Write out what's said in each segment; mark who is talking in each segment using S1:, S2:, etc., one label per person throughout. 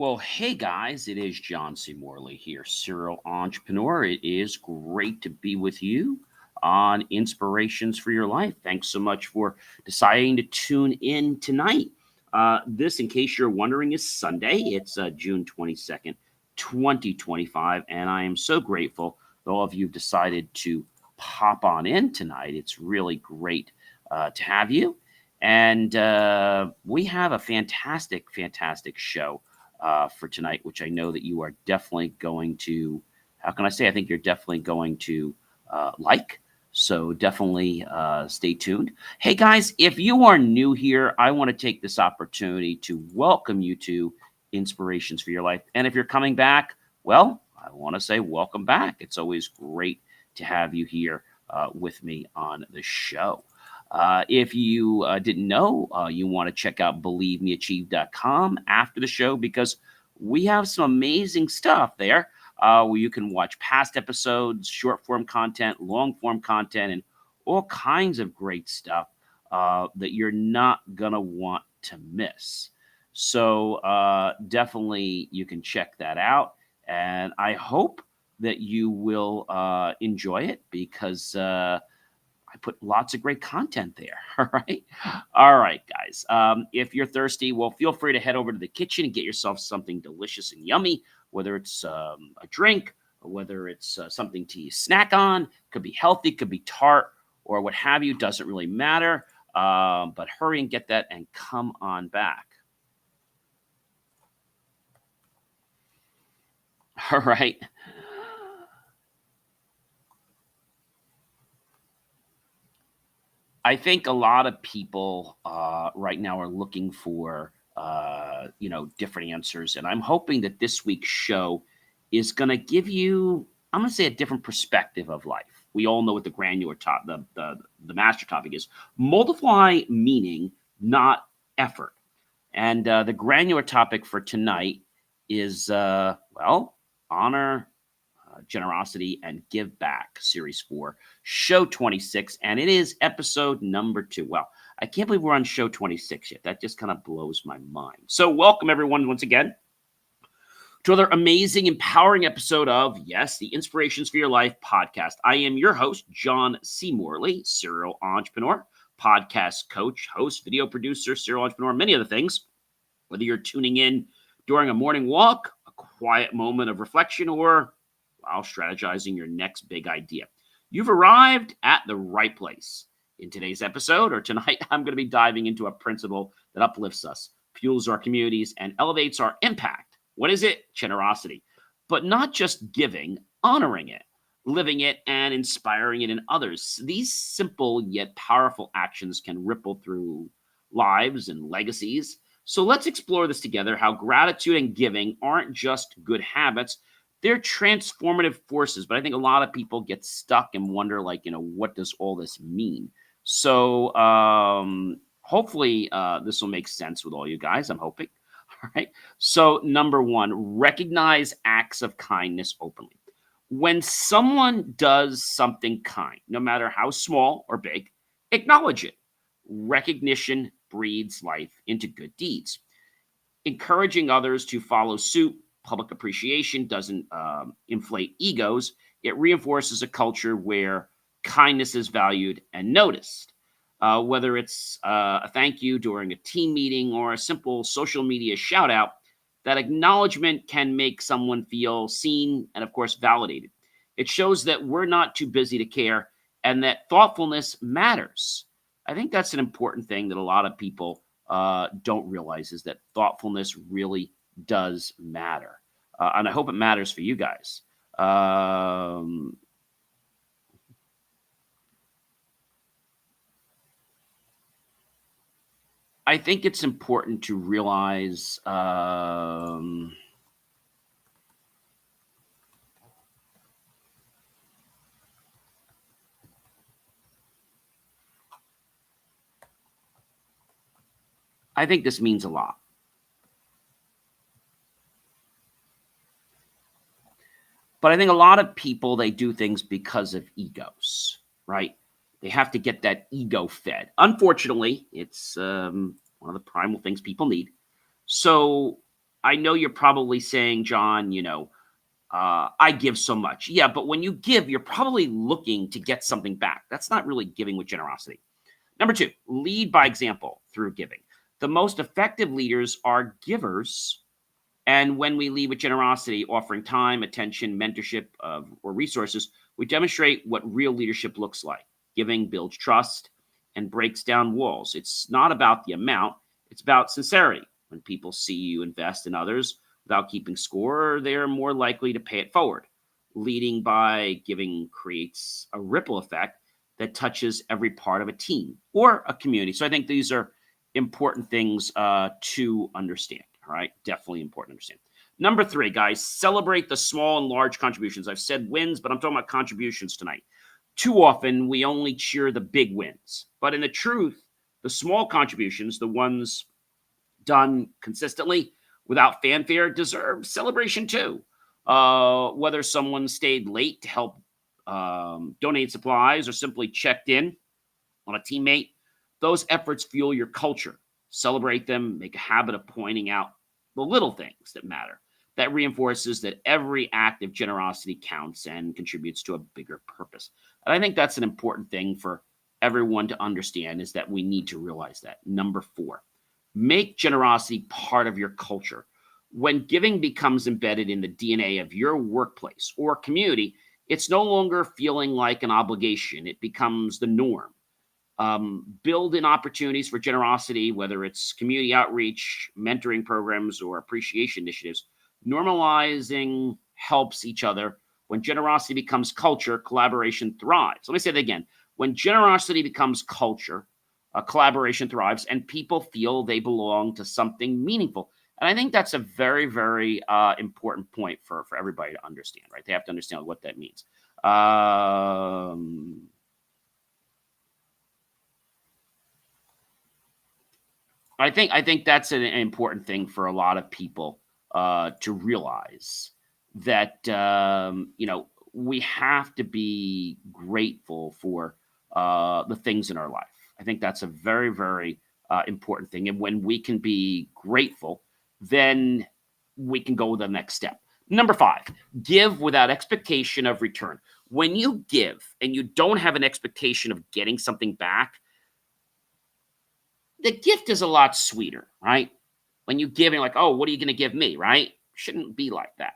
S1: Well, hey guys, it is John C. Morley here, serial entrepreneur. It is great to be with you on Inspirations for Your Life. Thanks so much for deciding to tune in tonight. This, in case you're wondering, is Sunday. It's June 22nd, 2025, and I am so grateful that all of you have decided to pop on in tonight. It's really great to have you. And we have a fantastic show for tonight, which I know that you are definitely going to. How can I say? I think you're definitely going to like. So definitely stay tuned. Hey guys, if you are new here, I want to take this opportunity to welcome you to Inspirations for Your Life. And if you're coming back, well, I want to say welcome back. It's always great to have you here with me on the show. If you didn't know, you want to check out believemeachieve.com after the show because we have some amazing stuff there where you can watch past episodes, short form content, long form content, and all kinds of great stuff that you're not going to want to miss. So definitely you can check that out. And I hope that you will enjoy it because I put lots of great content there. All right, guys. If you're thirsty, well, feel free to head over to the kitchen and get yourself something delicious and yummy, whether it's a drink or whether it's something to snack on. Could be healthy, could be tart, or what have you. Doesn't really matter. But hurry and get that and come on back. All right. I think a lot of people right now are looking for different answers, and I'm hoping that this week's show is going to give you, I'm going to say, a different perspective of life. We all know what the granular top, the master topic is: multiply meaning, not effort. And the granular topic for tonight is honor, generosity, and give back, series 4, show 26, and it is episode number 2. Well, I can't believe we're on show 26 yet. That just kind of blows my mind. So welcome everyone once again to another amazing, empowering episode of, yes, the Inspirations for Your Life podcast. I am your host, John C. Morley, serial entrepreneur, podcast coach, host, video producer, serial entrepreneur, many other things. Whether you're tuning in during a morning walk, a quiet moment of reflection, or while strategizing your next big idea, you've arrived at the right place. In today's episode, or tonight, I'm going to be diving into a principle that uplifts us, fuels our communities, and elevates our impact. What is it? Generosity. But not just giving, honoring it, living it, and inspiring it in others. These simple yet powerful actions can ripple through lives and legacies. So let's explore this together: how gratitude and giving aren't just good habits, they're transformative forces. But I think a lot of people get stuck and wonder, what does all this mean? So hopefully this will make sense with all you guys. I'm hoping. All right. So number one, recognize acts of kindness openly. When someone does something kind, no matter how small or big, acknowledge it. Recognition breeds life into good deeds. Encouraging others to follow suit, public appreciation doesn't inflate egos. It reinforces a culture where kindness is valued and noticed. Whether it's a thank you during a team meeting or a simple social media shout out, that acknowledgement can make someone feel seen and, of course, validated. It shows that we're not too busy to care and that thoughtfulness matters. I think that's an important thing that a lot of people don't realize, is that thoughtfulness really does matter. And I hope it matters for you guys. I think it's important to realize I think this means a lot. But I think a lot of people, they do things because of egos, right? They have to get that ego fed. Unfortunately, it's one of the primal things people need. So I know you're probably saying, John, I give so much. Yeah, but when you give, you're probably looking to get something back. That's not really giving with generosity. Number two, lead by example through giving. The most effective leaders are givers. And when we lead with generosity, offering time, attention, mentorship, or resources, we demonstrate what real leadership looks like. Giving builds trust and breaks down walls. It's not about the amount, it's about sincerity. When people see you invest in others without keeping score, they're more likely to pay it forward. Leading by giving creates a ripple effect that touches every part of a team or a community. So I think these are important things to understand. All right, definitely important to understand. Number three, guys, celebrate the small and large contributions. I've said wins, but I'm talking about contributions tonight. Too often, we only cheer the big wins. But in the truth, the small contributions, the ones done consistently without fanfare, deserve celebration too. Whether someone stayed late to help donate supplies or simply checked in on a teammate, those efforts fuel your culture. Celebrate them, make a habit of pointing out the little things that matter. That reinforces that every act of generosity counts and contributes to a bigger purpose. And I think that's an important thing for everyone to understand is that we need to realize that. Number four, make generosity part of your culture. When giving becomes embedded in the DNA of your workplace or community, it's no longer feeling like an obligation. It becomes the norm. Build in opportunities for generosity, whether it's community outreach, mentoring programs, or appreciation initiatives. Normalizing helps each other. When generosity becomes culture, collaboration thrives. Let me say that again. When generosity becomes culture, collaboration thrives, and people feel they belong to something meaningful. And I think that's a very, very important point for everybody to understand, right? They have to understand what that means. I think that's an important thing for a lot of people to realize that we have to be grateful for the things in our life. I think that's a very very important thing, and when we can be grateful, then we can go to the next step. Number five, give without expectation of return. When you give and you don't have an expectation of getting something back, the gift is a lot sweeter, right? When you give, you're like, oh, what are you going to give me, right? Shouldn't be like that.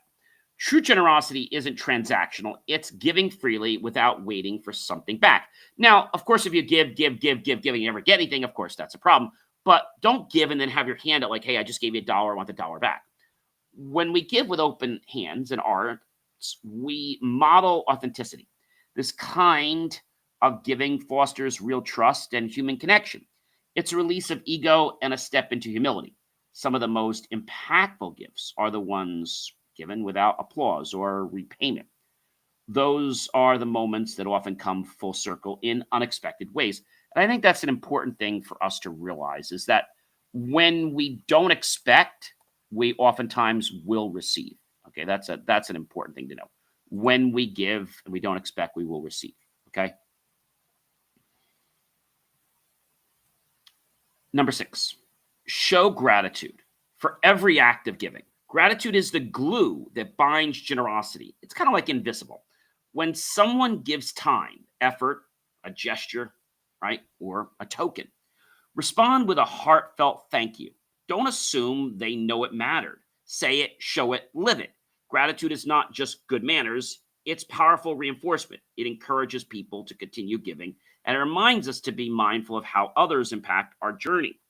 S1: True generosity isn't transactional. It's giving freely without waiting for something back. Now, of course, if you give, and you never get anything, of course, that's a problem. But don't give and then have your hand out like, hey, I just gave you $1, I want the dollar back. When we give with open hands and arts, we model authenticity. This kind of giving fosters real trust and human connection. It's a release of ego and a step into humility. Some of the most impactful gifts are the ones given without applause or repayment. Those are the moments that often come full circle in unexpected ways. And I think that's an important thing for us to realize is that when we don't expect, we oftentimes will receive. Okay, that's an important thing to know. When we give and we don't expect, we will receive. Okay. Number six, show gratitude for every act of giving. Gratitude is the glue that binds generosity. It's kind of like invisible. When someone gives time, effort, a gesture, right, or a token, respond with a heartfelt thank you. Don't assume they know it mattered. Say it, show it, live it. Gratitude is not just good manners, it's powerful reinforcement. It encourages people to continue giving and it reminds us to be mindful of how others impact our journey.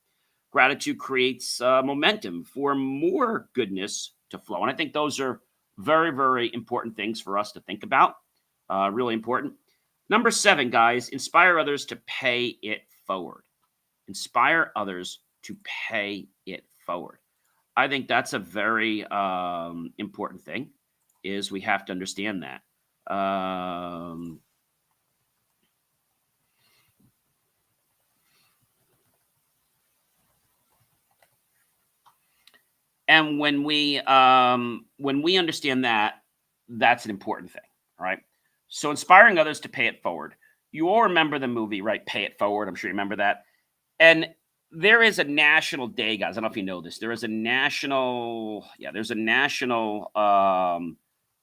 S1: Gratitude creates momentum for more goodness to flow. And I think those are very, very important things for us to think about. Really important. Number seven, guys, inspire others to pay it forward. Inspire others to pay it forward. I think that's a very important thing. Is we have to understand that. And when we understand that, that's an important thing. All right. So inspiring others to pay it forward. You all remember the movie, right? Pay It Forward. I'm sure you remember that. And there is a national day, guys. I don't know if you know this. There's a national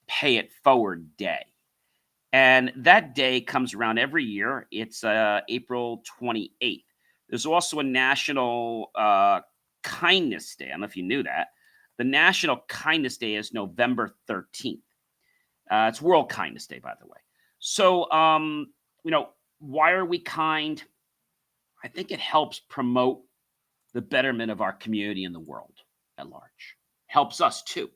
S1: pay it forward day. And that day comes around every year. It's April 28th. There's also a National Kindness Day. I don't know if you knew that. The National Kindness Day is November 13th. It's World Kindness Day, by the way. So, why are we kind? I think it helps promote the betterment of our community and the world at large. Helps us too.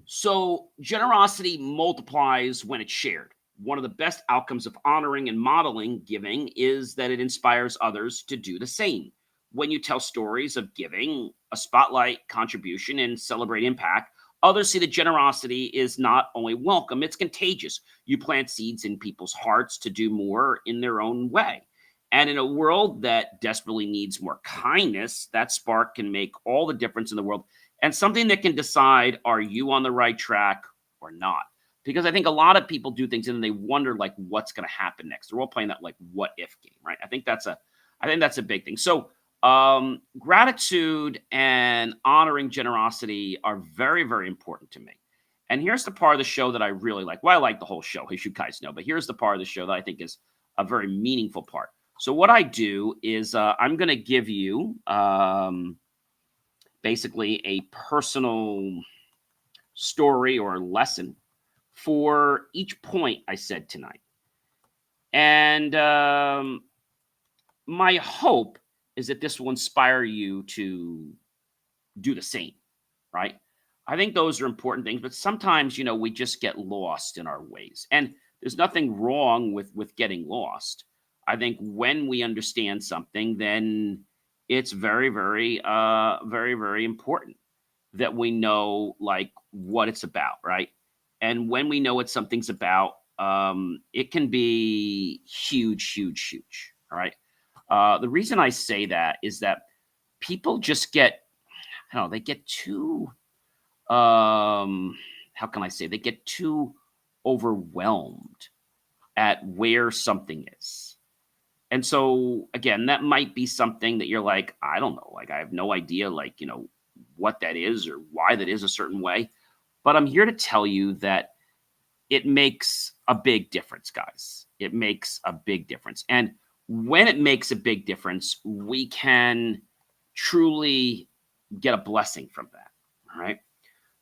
S1: So, generosity multiplies when it's shared. One of the best outcomes of honoring and modeling giving is that it inspires others to do the same. When you tell stories of giving, a spotlight contribution, and celebrate impact, others see that generosity is not only welcome, it's contagious. You plant seeds in people's hearts to do more in their own way. And in a world that desperately needs more kindness, that spark can make all the difference in the world and something that can decide, are you on the right track or not? Because I think a lot of people do things and then they wonder like what's going to happen next. They're all playing that like what if game, right? I think that's a big thing. So gratitude and honoring generosity are very, very important to me. And here's the part of the show that I really like. Well, I like the whole show, as you guys know, but here's the part of the show that I think is a very meaningful part. So what I do is I'm going to give you basically a personal story or lesson for each point I said tonight. And my hope is that this will inspire you to do the same, right? I think those are important things, but sometimes, we just get lost in our ways. And there's nothing wrong with getting lost. I think when we understand something, then it's very, very, very, very important that we know like what it's about, right? And when we know what something's about, it can be huge, huge, huge. All right. The reason I say that is that people just get, I don't know, they get too, how can I say, they get too overwhelmed at where something is. And so again, that might be something that you're like, I don't know, like I have no idea, like, what that is or why that is a certain way. But I'm here to tell you that it makes a big difference, guys. It makes a big difference. And when it makes a big difference, we can truly get a blessing from that. All right.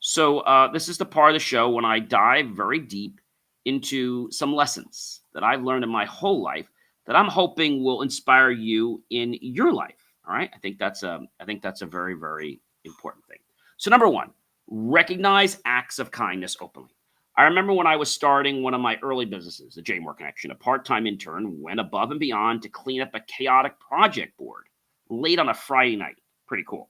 S1: So this is the part of the show when I dive very deep into some lessons that I've learned in my whole life that I'm hoping will inspire you in your life. All right. I think that's a very, very important thing. So number one, recognize acts of kindness openly. I remember when I was starting one of my early businesses, the J-More Connection, a part-time intern went above and beyond to clean up a chaotic project board late on a Friday night. Pretty cool.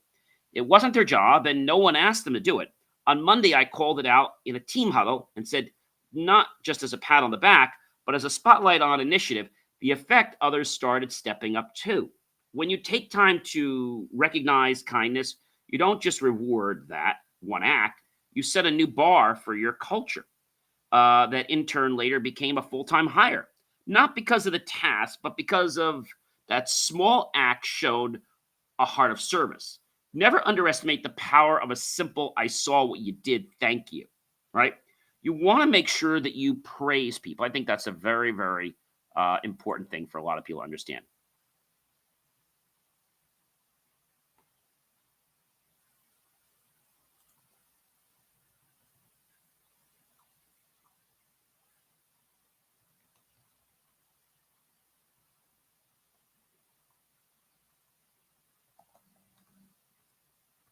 S1: It wasn't their job, and no one asked them to do it. On Monday, I called it out in a team huddle and said, not just as a pat on the back, but as a spotlight on initiative, the effect others started stepping up too. When you take time to recognize kindness, you don't just reward that one act, you set a new bar for your culture. That in turn later became a full-time hire, not because of the task, but because of that small act showed a heart of service. Never underestimate the power of a simple, I saw what you did, thank you, right? You want to make sure that you praise people. I think that's a very, very important thing for a lot of people to understand.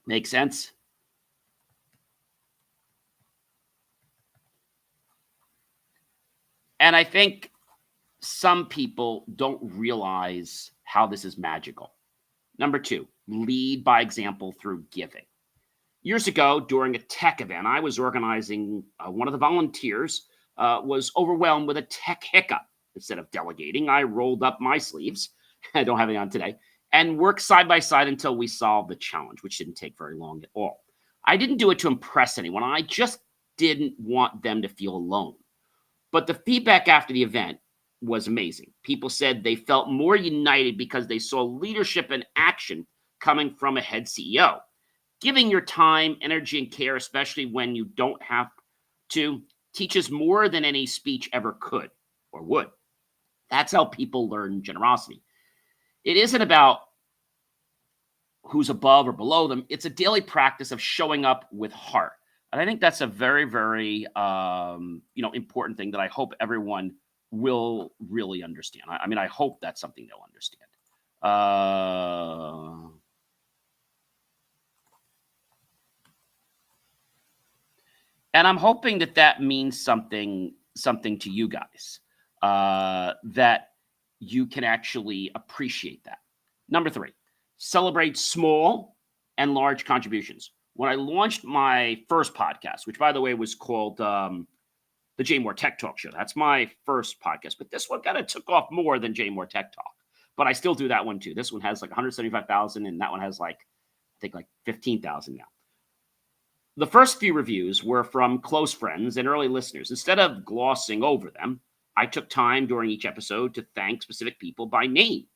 S1: Make sense? And I think some people don't realize how this is magical. Number two, lead by example through giving. Years ago, during a tech event, I was organizing. One of the volunteers was overwhelmed with a tech hiccup. Instead of delegating, I rolled up my sleeves. I don't have any on today, and worked side by side until we solved the challenge, which didn't take very long at all. I didn't do it to impress anyone. I just didn't want them to feel alone. But the feedback after the event was amazing. People said they felt more united because they saw leadership and action coming from a head CEO. Giving your time, energy, and care, especially when you don't have to, teaches more than any speech ever could or would. That's how people learn generosity. It isn't about who's above or below them. It's a daily practice of showing up with heart. And I think that's a very, very, important thing that I hope everyone will really understand. I mean, I hope that's something they'll understand. And I'm hoping that that means something to you guys, that you can actually appreciate that. Number 3, celebrate small and large contributions. When I launched my first podcast, which by the way was called the Jay Moore Tech Talk Show, that's my first podcast, but this one kind of took off more than Jay Moore Tech Talk. But I still do that one too. This one has like 175,000, and that one has like, I think like 15,000 now. The first few reviews were from close friends and early listeners. Instead of glossing over them, I took time during each episode to thank specific people by name.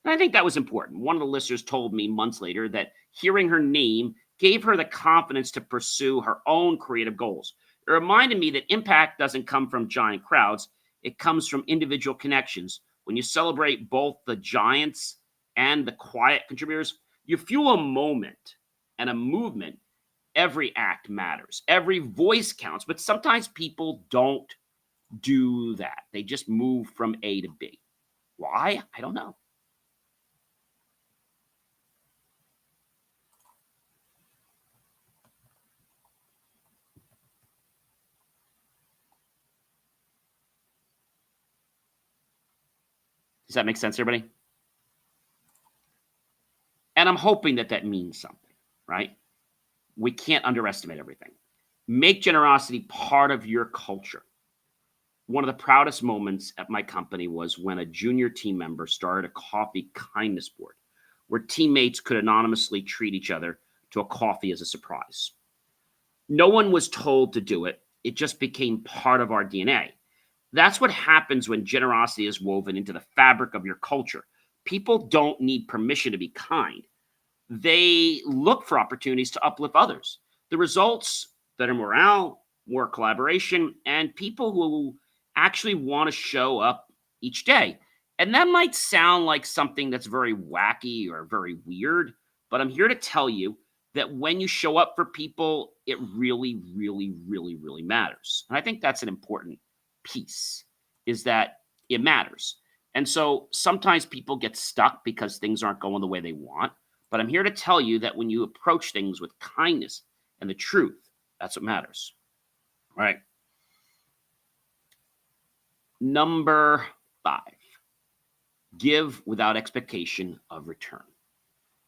S1: And I think that was important. One of the listeners told me months later that hearing her name gave her the confidence to pursue her own creative goals. It reminded me that impact doesn't come from giant crowds. It comes from individual connections. When you celebrate both the giants and the quiet contributors, you fuel a moment and a movement. Every act matters. Every voice counts, but sometimes people don't do that. They just move from A to B. Why? I don't know. Does that make sense, everybody? And I'm hoping that that means something, right? We can't underestimate everything. Make generosity part of your culture. One of the proudest moments at my company was when a junior team member started a coffee kindness board where teammates could anonymously treat each other to a coffee as a surprise. No one was told to do it. It just became part of our DNA. That's what happens when generosity is woven into the fabric of your culture. People don't need permission to be kind. They look for opportunities to uplift others. The results: better morale, more collaboration, and people who actually want to show up each day. And that might sound like something that's very wacky or very weird, but I'm here to tell you that when you show up for people, it really, really, really, really matters. And I think that's an important piece, is that it matters. And so sometimes people get stuck because things aren't going the way they want. But I'm here to tell you that when you approach things with kindness and the truth, that's what matters. All right. Number 5, give without expectation of return.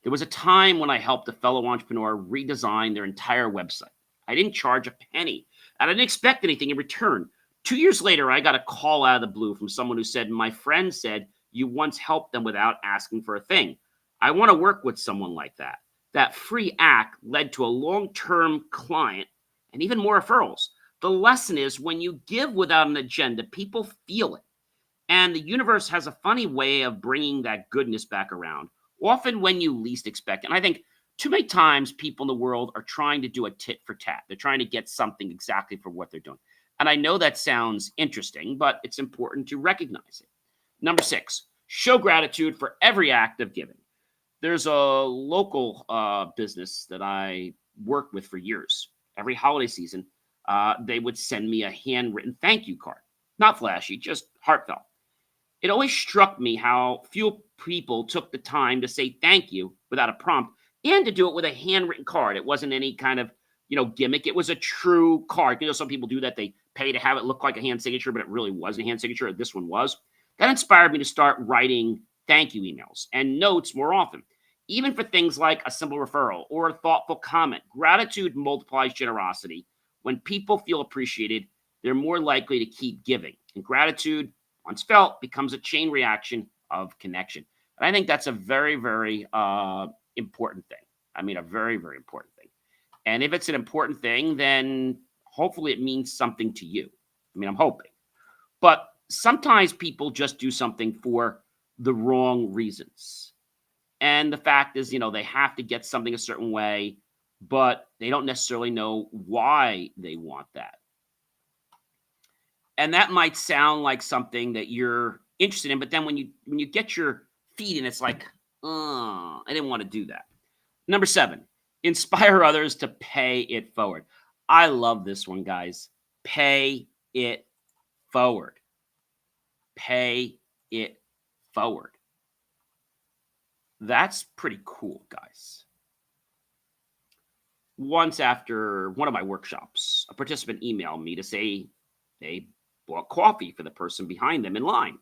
S1: There was a time when I helped a fellow entrepreneur redesign their entire website. I didn't charge a penny. I didn't expect anything in return. 2 years later, I got a call out of the blue from someone who said, "My friend said you once helped them without asking for a thing. I want to work with someone like that." That free act led to a long-term client and even more referrals. The lesson is, when you give without an agenda, people feel it. And the universe has a funny way of bringing that goodness back around, often when you least expect it. And I think too many times people in the world are trying to do a tit for tat. They're trying to get something exactly for what they're doing. And I know that sounds interesting, but it's important to recognize it. Number 6, show gratitude for every act of giving. There's a local business that I worked with for years. Every holiday season, they would send me a handwritten thank you card. Not flashy, just heartfelt. It always struck me how few people took the time to say thank you without a prompt, and to do it with a handwritten card. It wasn't any kind of, gimmick. It was a true card. Some people do that. They pay to have it look like a hand signature, but it really wasn't a hand signature. This one was. That inspired me to start writing thank you emails and notes more often, even for things like a simple referral or a thoughtful comment. Gratitude multiplies generosity. When people feel appreciated, they're more likely to keep giving. And gratitude, once felt, becomes a chain reaction of connection. And I think that's a very, very important thing. I mean, a very, very important thing. And if it's an important thing, then hopefully it means something to you. I mean, I'm hoping. But sometimes people just do something for the wrong reasons. And the fact is, they have to get something a certain way, but they don't necessarily know why they want that. And that might sound like something that you're interested in, but then when you get your feet in, it's like, I didn't want to do that. Number 7, inspire others to pay it forward. I love this one, guys. Pay it forward. Pay it forward. That's pretty cool, guys. Once after one of my workshops, a participant emailed me to say they bought coffee for the person behind them in line.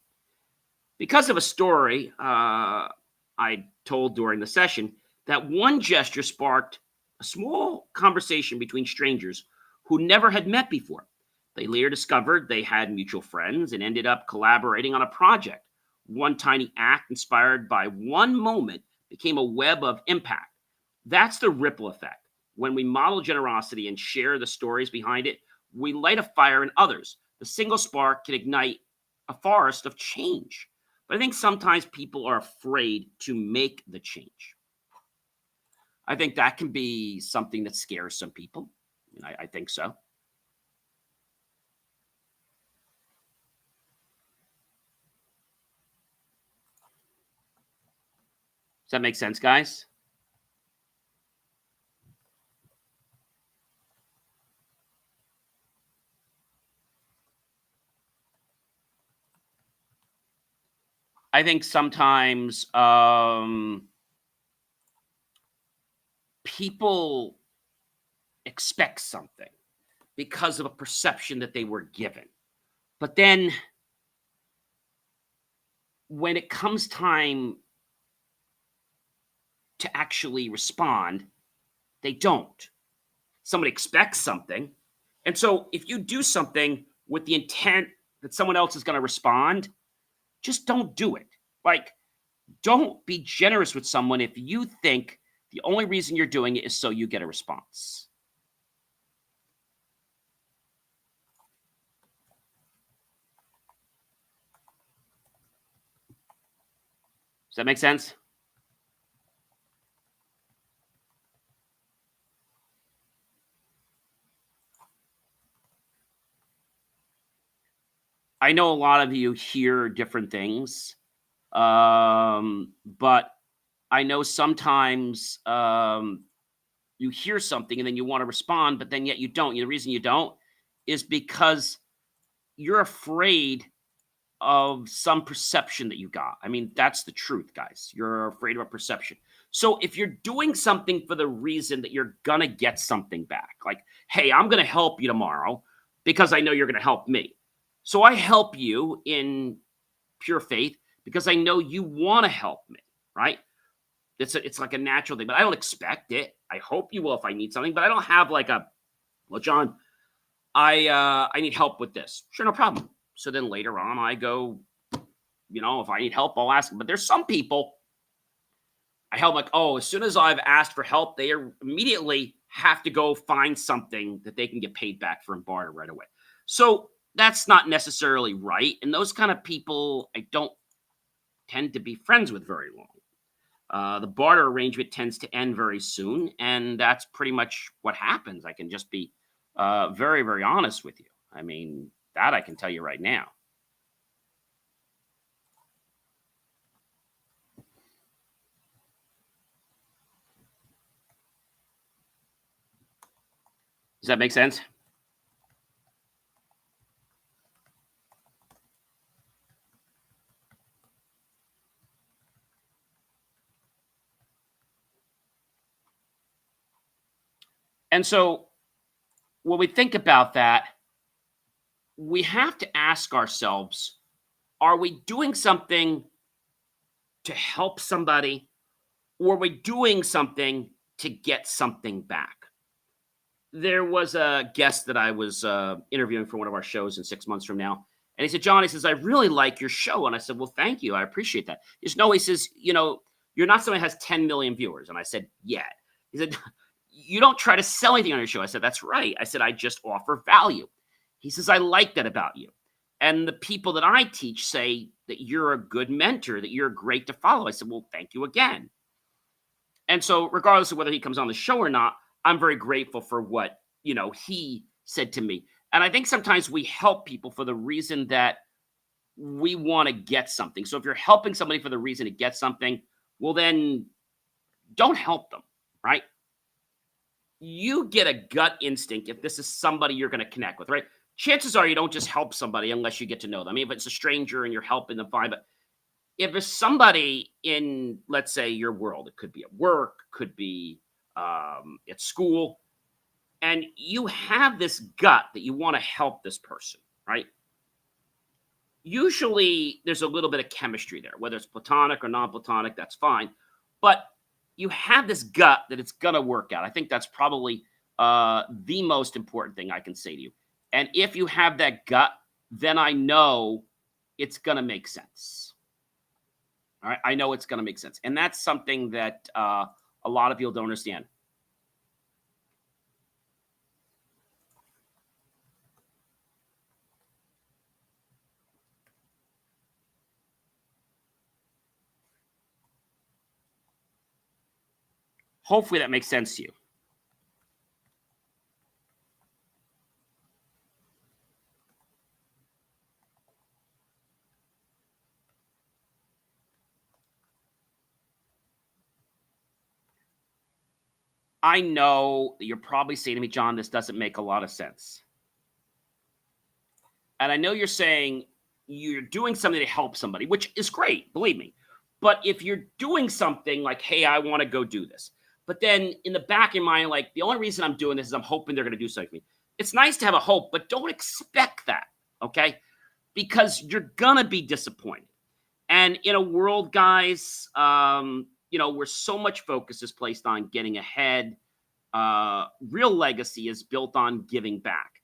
S1: Because of a story I told during the session, that one gesture sparked a small conversation between strangers who never had met before. They later discovered they had mutual friends and ended up collaborating on a project. One tiny act inspired by one moment became a web of impact. That's the ripple effect. When we model generosity and share the stories behind it, we light a fire in others. The single spark can ignite a forest of change. But I think sometimes people are afraid to make the change. I think that can be something that scares some people. I think so. Does that make sense, guys? I think sometimes people expect something because of a perception that they were given. But then when it comes time to actually respond, they don't. Somebody expects something. And so if you do something with the intent that someone else is going to respond, just don't do it. Like, don't be generous with someone if you think the only reason you're doing it is so you get a response. Does that make sense? I know a lot of you hear different things, but I know sometimes you hear something and then you want to respond, but then yet you don't. The reason you don't is because you're afraid of some perception that you got. I mean, that's the truth, guys. You're afraid of a perception. So if you're doing something for the reason that you're going to get something back, like, hey, I'm going to help you tomorrow because I know you're going to help me. So I help you in pure faith because I know you want to help me, right? It's like a natural thing, but I don't expect it. I hope you will if I need something, but I don't have like well, John, I need help with this. Sure, no problem. So then later on, I go, if I need help, I'll ask them. But there's some people I help like, oh, as soon as I've asked for help, they immediately have to go find something that they can get paid back for and barter right away. So that's not necessarily right. And those kind of people, I don't tend to be friends with very long. The barter arrangement tends to end very soon, and that's pretty much what happens. I can just be very, very honest with you. I mean, that I can tell you right now. Does that make sense? And so when we think about that, we have to ask ourselves, are we doing something to help somebody, or are we doing something to get something back? There was a guest that I was interviewing for one of our shows in 6 months from now. And he said, John, he says, I really like your show. And I said, well, thank you. I appreciate that. He says, no, he says, you're not someone who has 10 million viewers. And I said, yeah. He said, you don't try to sell anything on your show. I said, that's right. I said, I just offer value. He says, I like that about you. And the people that I teach say that you're a good mentor, that you're great to follow. I said, well, thank you again. And so, regardless of whether he comes on the show or not, I'm very grateful for what, he said to me. And I think sometimes we help people for the reason that we want to get something. So if you're helping somebody for the reason to get something, well, then don't help them, right? You get a gut instinct if this is somebody you're going to connect with, right? Chances are you don't just help somebody unless you get to know them. I mean, if it's a stranger and you're helping them, fine. But if it's somebody in, let's say, your world, it could be at work, could be at school, and you have this gut that you want to help this person, right? Usually there's a little bit of chemistry there, whether it's platonic or non-platonic, that's fine. But you have this gut that it's going to work out. I think that's probably the most important thing I can say to you. And if you have that gut, then I know it's going to make sense. All right. I know it's going to make sense. And that's something that a lot of people don't understand. Hopefully that makes sense to you. I know that you're probably saying to me, John, this doesn't make a lot of sense. And I know you're saying you're doing something to help somebody, which is great, believe me. But if you're doing something like, hey, I want to go do this, but then in the back of your mind, like, the only reason I'm doing this is I'm hoping they're going to do something for me. It's nice to have a hope, but don't expect that, okay? Because you're going to be disappointed. And in a world, guys, where so much focus is placed on getting ahead, real legacy is built on giving back.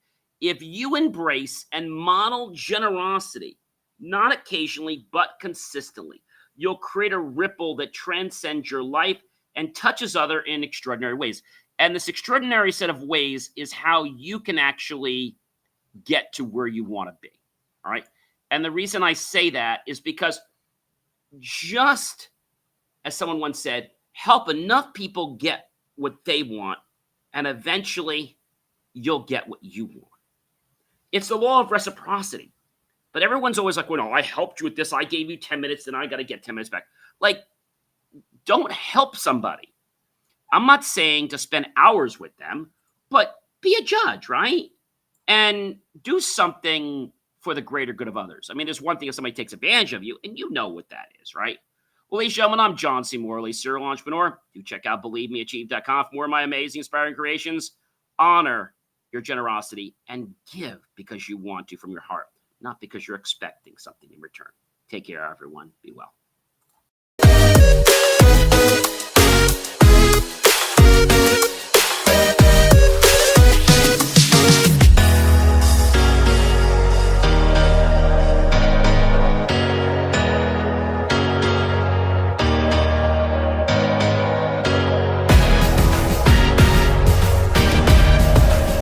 S1: If you embrace and model generosity, not occasionally, but consistently, you'll create a ripple that transcends your life and touches other in extraordinary ways. And this extraordinary set of ways is how you can actually get to where you want to be. All right. And the reason I say that is because, just as someone once said, help enough people get what they want, and eventually you'll get what you want. It's the law of reciprocity. But everyone's always like, well, no, I helped you with this. I gave you 10 minutes, and I got to get 10 minutes back. Like, don't help somebody. I'm not saying to spend hours with them, but be a judge, right? And do something for the greater good of others. I mean, there's one thing if somebody takes advantage of you, and you know what that is, right? Well, ladies and gentlemen, I'm John C. Morley, serial entrepreneur. Do check out BelieveMeAchieve.com for more of my amazing, inspiring creations. Honor your generosity and give because you want to from your heart, not because you're expecting something in return. Take care, everyone. Be well.